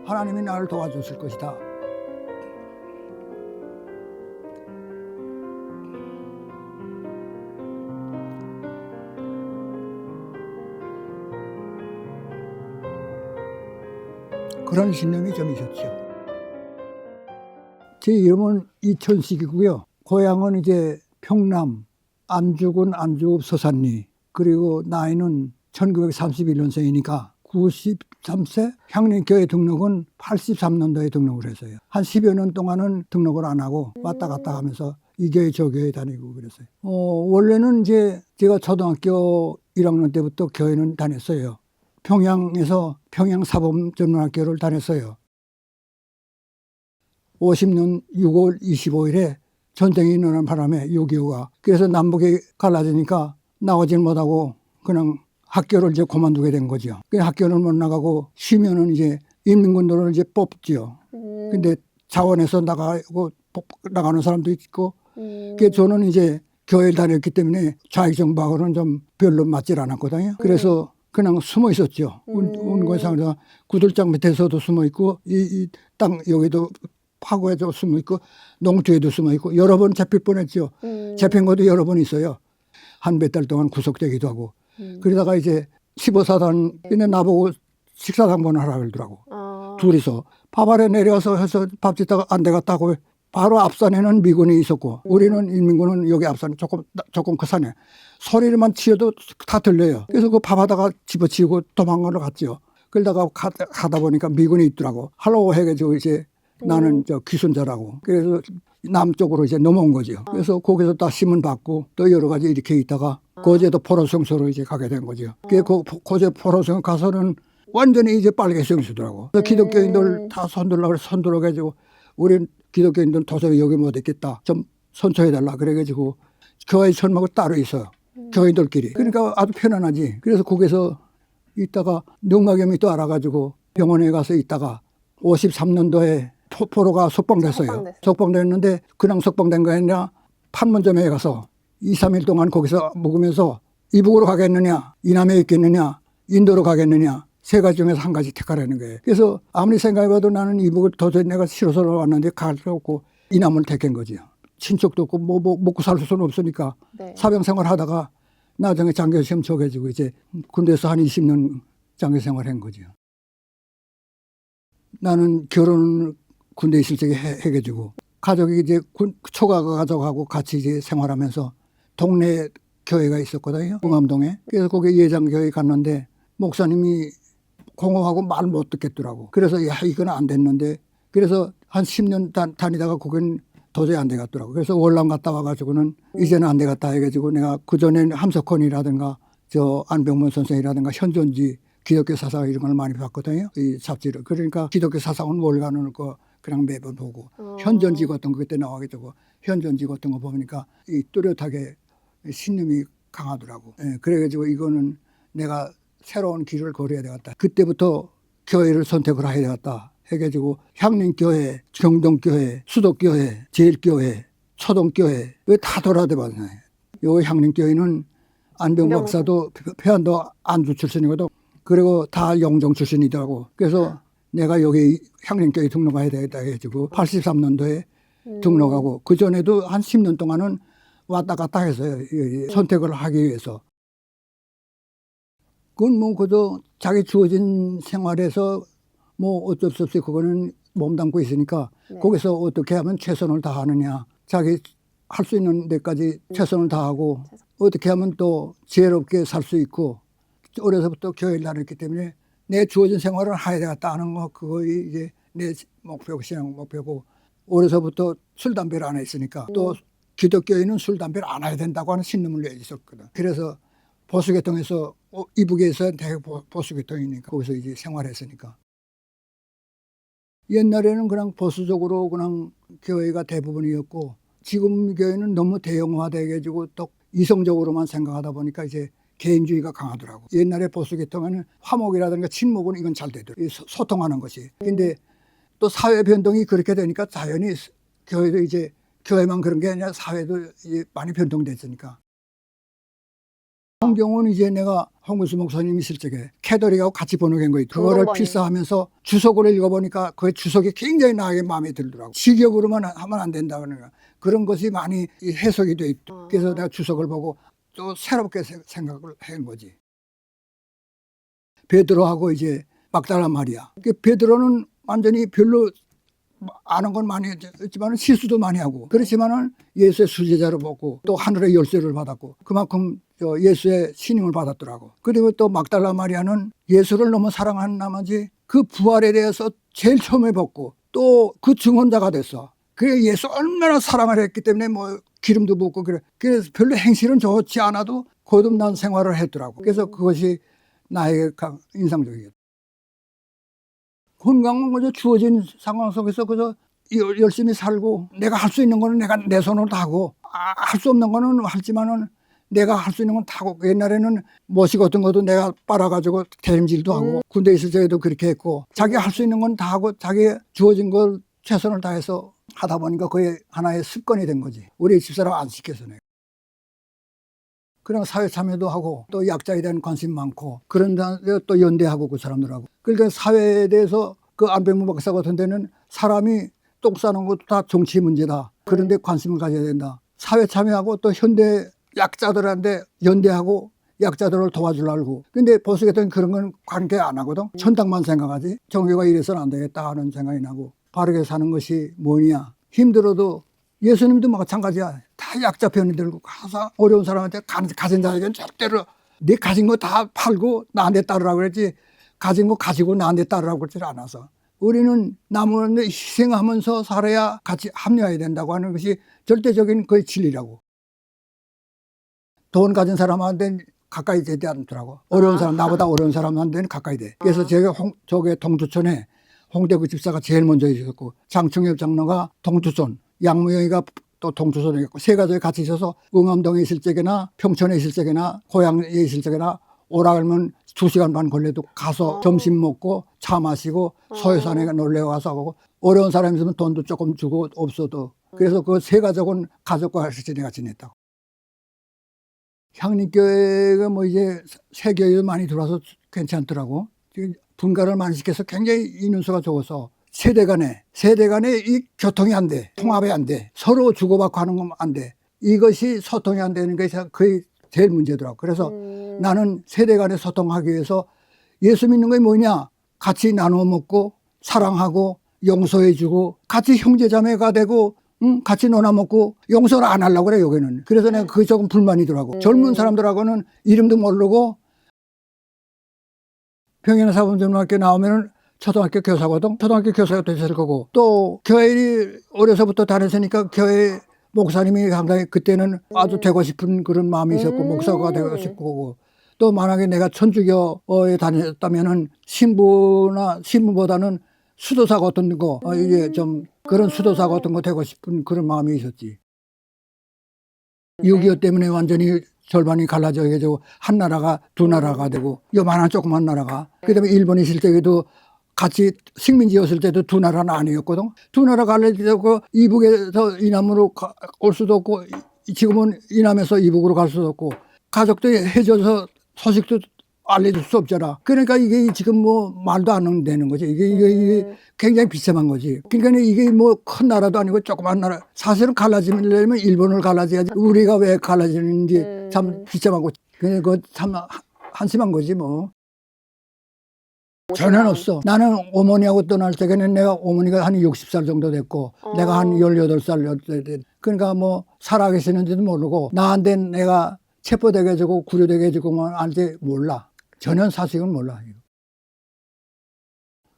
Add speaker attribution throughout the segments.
Speaker 1: 하나님이 나를 도와주실 것이다. 그런 신념이 좀 있었죠. 제 이름은 이천식이고요. 고향은 이제 평남 안주군 안주읍 서산리. 그리고 나이는 1931년생이니까 93세. 향림교회 등록은 83년도에 등록을 했어요. 한 10여 년 동안은 등록을 안 하고 왔다 갔다 하면서 이 교회 저 교회 다니고 그랬어요. 원래는 이제 제가 초등학교 1학년 때부터 교회는 다녔어요. 평양에서 평양사범전문학교를 다녔어요. 50년 6월 25일에 전쟁이 일어난 바람에 6.25가. 그래서 남북이 갈라지니까 나오질 못하고 그냥 학교를 이제 그만두게 된 거죠. 그 학교를 못 나가고 쉬면은 이제 인민군도를 이제 뽑지요. 근데 자원에서 나가는 사람도 있고. 그 저는 이제 교회를 다녔기 때문에 좌익정부하고는 좀 별로 맞질 않았거든요. 그래서 그냥 숨어 있었죠. 운고상에서 구들장 밑에서도 숨어 있고 이 땅 여기도 파고에도 숨어 있고 농주에도 숨어 있고 여러 번 잡힐 뻔했죠. 잡힌 것도 여러 번 있어요. 한 몇 달 동안 구속되기도 하고. 그러다가 이제 15사단 근데 나보고 식사당번을 하라 그러더라고. 둘이서 밥 아래 내려와서 해서 밥 짓다가 안 되겠다고. 바로 앞산에는 미군이 있었고 우리는 인민군은 여기 앞산에 조금 그 산에 소리만 치어도 다 들려요. 그래서 그 밥하다가 집어치우고 도망가러 갔죠. 그러다가 가다 보니까 미군이 있더라고. 하려고 해가지고 이제 나는 저 귀순자라고. 그래서 남쪽으로 이제 넘어온 거죠. 그래서 거기서 다 신문 받고 또 여러 가지 이렇게 있다가 고제도 포로성소로 이제 가게 된 거죠. 그 고제 포로성 가서는 완전히 이제 빨개성수더라고. 그래서 기독교인들 다 손들어가지고 우린 기독교인들은 도저히 여기 못 있겠다. 좀 선처해달라. 그래가지고 교회 천막을 따로 있어요. 교인들끼리. 그러니까 아주 편안하지. 그래서 거기서 있다가 뇌막염이 또 알아가지고 병원에 가서 있다가 53년도에 포로가 석방됐어요. 석방됐는데 그냥 석방된 거 아니라 판문점에 가서 2, 3일 동안 거기서 묵으면서 이북으로 가겠느냐, 이남에 있겠느냐, 인도로 가겠느냐. 세 가지 중에서 한 가지 택하라는 거예요. 그래서 아무리 생각해봐도 나는 이북을 도저히 내가 싫어서 왔는데 갈 수 없고 이남을 택한 거죠. 친척도 없고 뭐 먹고 살 수는 없으니까 네. 사병생활 하다가 나중에 장교시험 쳐가지고 이제 군대에서 한 20년 장교생활 한 거죠. 나는 결혼을 군대 있을 적에 해가지고 가족이 이제 초가 가족하고 같이 이제 생활하면서 동네 교회가 있었거든요. 봉암동에. 그래서 거기 예장교회 갔는데 목사님이 공허하고 말 못 듣겠더라고. 그래서 야 이건 안 됐는데 그래서 한 10년 다니다가 거긴 도저히 안 되겠더라고. 그래서 월남 갔다 와가지고는 이제는 안 되겠다 해가지고 내가 그전에 함석헌이라든가 저 안병문 선생이라든가 현존지 기독교 사상 이런 걸 많이 봤거든요. 이 잡지를. 그러니까 기독교 사상은 월간을 그냥 매번 보고 현존지 같은 거 그때 나와가지고 현존지 같은 거 보니까 이 뚜렷하게 신념이 강하더라고. 예, 그래가지고 이거는 내가 새로운 길을 걸어야 되겠다. 그때부터 교회를 선택을 해야 되겠다. 해가지고 향림교회, 경동교회, 수도교회, 제일교회, 초동교회 왜 다 돌아다녔어요. 요 향림교회는 안병 박사도 회안도 안주 출신이거든. 그리고 다 영종 출신이더라고. 그래서 내가 여기 향림교회 등록해야 되겠다 해가지고 83년도에 등록하고 그 전에도 한 10년 동안은 왔다 갔다 했어요. 선택을 하기 위해서. 그건 뭐 그저 자기 주어진 생활에서 뭐 어쩔 수 없이 그거는 몸담고 있으니까 네. 거기서 어떻게 하면 최선을 다하느냐. 자기 할 수 있는 데까지 최선을 다하고 어떻게 하면 또 지혜롭게 살 수 있고 어려서부터 교회를 다녔기 때문에 내 주어진 생활을 해야 되겠다 하는 거 그거 이제 내 목표고 신앙 목표고 어려서부터 술 담배를 안 했으니까 또 기독교인은 술 담배를 안 해야 된다고 하는 신념을 내있었거든. 그래서 보수계통에서 이북에서 대개 보수계통이니까 거기서 이제 생활했으니까 옛날에는 그냥 보수적으로 그냥 교회가 대부분이었고 지금 교회는 너무 대형화돼가지고 또 이성적으로만 생각하다 보니까 이제 개인주의가 강하더라고. 옛날에 보수계통에는 화목이라든가 친목은 이건 잘 되더라고. 소통하는 것이. 근데 또 사회 변동이 그렇게 되니까 자연히 교회도 이제 교회만 그런 게 아니라 사회도 이제 많이 변동됐으니까 성경은 이제 내가 홍문수 목사님 있을 적에 캐더릭하고 같이 번역한 거 있고 그거를 필사하면서 주석으로 읽어보니까 그 주석이 굉장히 나에게 마음에 들더라고. 직역으로만 하면 안 된다는 거야. 그런 것이 많이 해석이 돼 있고 그래서 내가 주석을 보고 또 새롭게 생각을 한 거지. 베드로하고 이제 막달라 마리아. 베드로는 완전히 별로 아는 건 많이 했지만 실수도 많이 하고 그렇지만은 예수의 수제자로 먹고 또 하늘의 열쇠를 받았고 그만큼 예수의 신임을 받았더라고. 그리고 또 막달라 마리아는 예수를 너무 사랑한 나머지 그 부활에 대해서 제일 처음에 벗고 또 그 증언자가 됐어. 그래 예수 얼마나 사랑을 했기 때문에 뭐 기름도 붓고 그래. 그래서 별로 행실은 좋지 않아도 거듭난 생활을 했더라고. 그래서 그것이 나에게 인상적이었다. 건강은 그저 주어진 상황 속에서 그저 열심히 살고 내가 할 수 있는 거는 내가 내 손으로 다 하고 할 수 없는 거는 하지만은 내가 할 수 있는 건 다 하고 옛날에는 못이 같은 것도 내가 빨아가지고 대림질도 하고 군대 있을 때에도 그렇게 했고 자기 할 수 있는 건 다 하고 자기 주어진 걸 최선을 다해서 하다 보니까 그게 하나의 습관이 된 거지. 우리 집사람 안 시켜서 내가. 그냥 사회 참여도 하고 또 약자에 대한 관심 많고 그런 다음에 또 연대하고 그 사람들하고 그러니까 사회에 대해서 그 안병무 박사 같은 데는 사람이 똥 싸는 것도 다 정치 문제다. 그런데 관심을 가져야 된다. 사회 참여하고 또 현대 약자들한테 연대하고 약자들을 도와주려고. 근데 보수 같은 그런 건 관계 안 하거든. 천당만 생각하지. 종교가 이래서는 안 되겠다 하는 생각이 나고 바르게 사는 것이 뭐냐. 힘들어도 예수님도 마찬가지야. 다 약자 편이 들고 가서 어려운 사람한테 가진 자에게는 절대로 네 가진 거 다 팔고 나한테 따르라고 그랬지 가진 거 가지고 나한테 따르라고 그러지 않아서 우리는 남을 희생하면서 살아야 같이 합류해야 된다고 하는 것이 절대적인 그 진리라고. 돈 가진 사람한테는 가까이 되지 않더라고. 어려운 사람, 나보다 어려운 사람한테는 가까이 돼. 그래서 제가 저게 동두천에 홍대구 집사가 제일 먼저 있었고 장충엽 장로가 동두천, 양무영이가 또 동두천에 있고 세 가족이 같이 있어서 응암동에 있을 적이나 평촌에 있을 적이나 고향에 있을 적이나 오라 그러면 2시간 반 걸려도 가서 점심 먹고 차 마시고 소요산에 놀러 가서 하고 어려운 사람이 있으면 돈도 조금 주고 없어도 그래서 그 세 가족은 가족과 같이 내가 지냈다고. 향림교회가 뭐 이제 세교회도 많이 들어와서 괜찮더라고. 분가를 많이 시켜서 굉장히 인원수가 적어서 세대 간에 이 교통이 안 돼. 통합이 안 돼. 서로 주고받고 하는 건 안 돼. 이것이 소통이 안 되는 것이 거의 제일 문제더라고. 그래서 나는 세대 간에 소통하기 위해서 예수 믿는 게 뭐냐? 같이 나눠 먹고 사랑하고 용서해주고 같이 형제자매가 되고 같이 놀아 먹고 용서를 안 하려고 그래 여기는. 그래서 내가 그게 조금 불만이더라고. 젊은 사람들하고는 이름도 모르고 평양사범전학교 나오면은 초등학교 교사거든. 초등학교 교사가 됐을 거고 또 교회에 어려서부터 다녔으니까 교회 목사님이 상당히 그때는 아주 되고 싶은 그런 마음이 있었고 목사가 되고 싶고 또 만약에 내가 천주교에 다녔다면은 신부보다는 수도사 같은 거 이게 좀 그런 수도사 같은 거 되고 싶은 그런 마음이 있었지. 6.25 때문에 완전히 절반이 갈라져 가지고 한 나라가 두 나라가 되고 요만한 조그만 나라가 그다음에 일본이 있을 때에도 같이 식민지였을 때도 두 나라는 아니었거든. 두 나라 갈라지고 이북에서 이남으로 올 수도 없고 지금은 이남에서 이북으로 갈 수도 없고 가족도 해줘서 소식도 알려줄 수 없잖아. 그러니까 이게 지금 뭐 말도 안 되는 거지. 이게 굉장히 비참한 거지. 그러니까 이게 뭐 큰 나라도 아니고 조그만 나라. 사실은 갈라지려면 일본을 갈라져야지. 우리가 왜 갈라지는지 참 비참하고. 그거 참 한심한 거지 뭐. 전혀 없어. 나는 어머니하고 떠날 때에는 내가 어머니가 한 60살 정도 됐고 내가 한 18살 그러니까 뭐 살아계시는지도 모르고 나한테 내가 체포되게 해주고 구류되게 해주고만 알지 몰라. 전혀 사실은 몰라.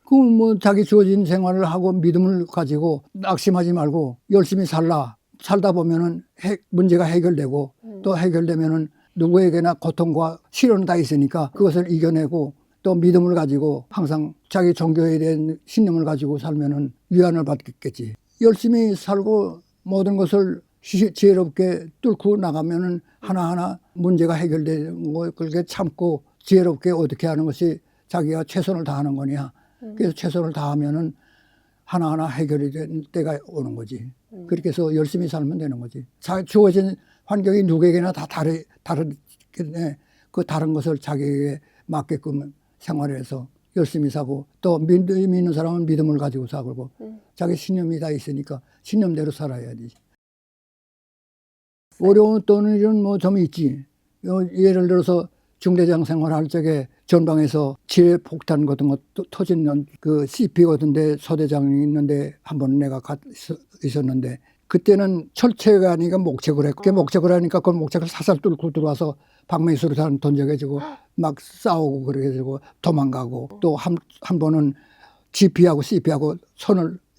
Speaker 1: 그 뭐 자기 주어진 생활을 하고 믿음을 가지고 낙심하지 말고 열심히 살다 보면은 문제가 해결되고 또 해결되면은 누구에게나 고통과 시련은 다 있으니까 그것을 이겨내고 또 믿음을 가지고 항상 자기 종교에 대한 신념을 가지고 살면은 위안을 받겠지. 열심히 살고 모든 것을 지혜롭게 뚫고 나가면은 하나하나 문제가 해결되는 거 그렇게 참고 지혜롭게 어떻게 하는 것이 자기가 최선을 다하는 거냐. 그래서 최선을 다하면은 하나하나 해결이 된 때가 오는 거지. 그렇게 해서 열심히 살면 되는 거지. 주어진 환경이 누구에게나 다 다르겠네. 그 다른 것을 자기에게 맞게끔 생활해서 열심히 사고 또 믿음이 있는 사람은 믿음을 가지고 살고 자기 신념이 다 있으니까 신념대로 살아야지. 어려운 또는 일은 뭐 좀 있지. 예를 들어서 중대장 생활할 적에 전방에서 지뢰 폭탄 같은 거 터지는 그 CP 같은데 소대장이 있는데 한번 내가 있었는데 그때는 철책이 아니라 목책을 했고 목책을 하니까 그 목책을 사살 뚫고 들어와서 방맹수로 던져가지고 막 싸우고 그래가지고 도망가고 또 한 번은 GP하고 CP하고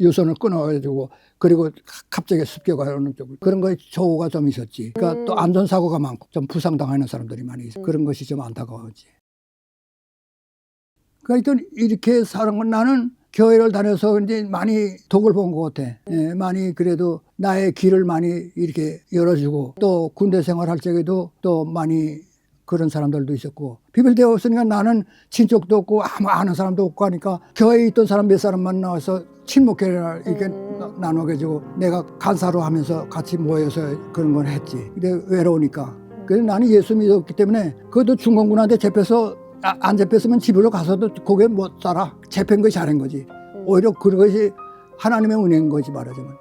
Speaker 1: 유선을 끊어가지고 그리고 갑자기 습격하는 쪽 그런 거에 조우가 좀 있었지. 그러니까 또 안전사고가 많고 좀 부상당하는 사람들이 많이 있어. 그런 것이 좀 안타까웠지. 그러니까 이렇게 사는 건 나는 교회를 다녀서 이제 많이 덕을 본 것 같아. 예, 많이 그래도 나의 길을 많이 이렇게 열어주고 또 군대 생활할 적에도 또 많이 그런 사람들도 있었고 비빌대가 없으니까 나는 친척도 없고 아무 아는 사람도 없고 하니까 교회에 있던 사람 몇 사람만 나와서 친목회를 이렇게 나눠가지고 내가 간사로 하면서 같이 모여서 그런 걸 했지. 근데 외로우니까. 그래서 나는 예수 믿었기 때문에 그것도 중공군한테 잡혀서 안 잡혔으면 집으로 가서도 고개 못 살아. 잡힌 것이 잘한 거지. 오히려 그것이 하나님의 은혜인 거지 말하자면.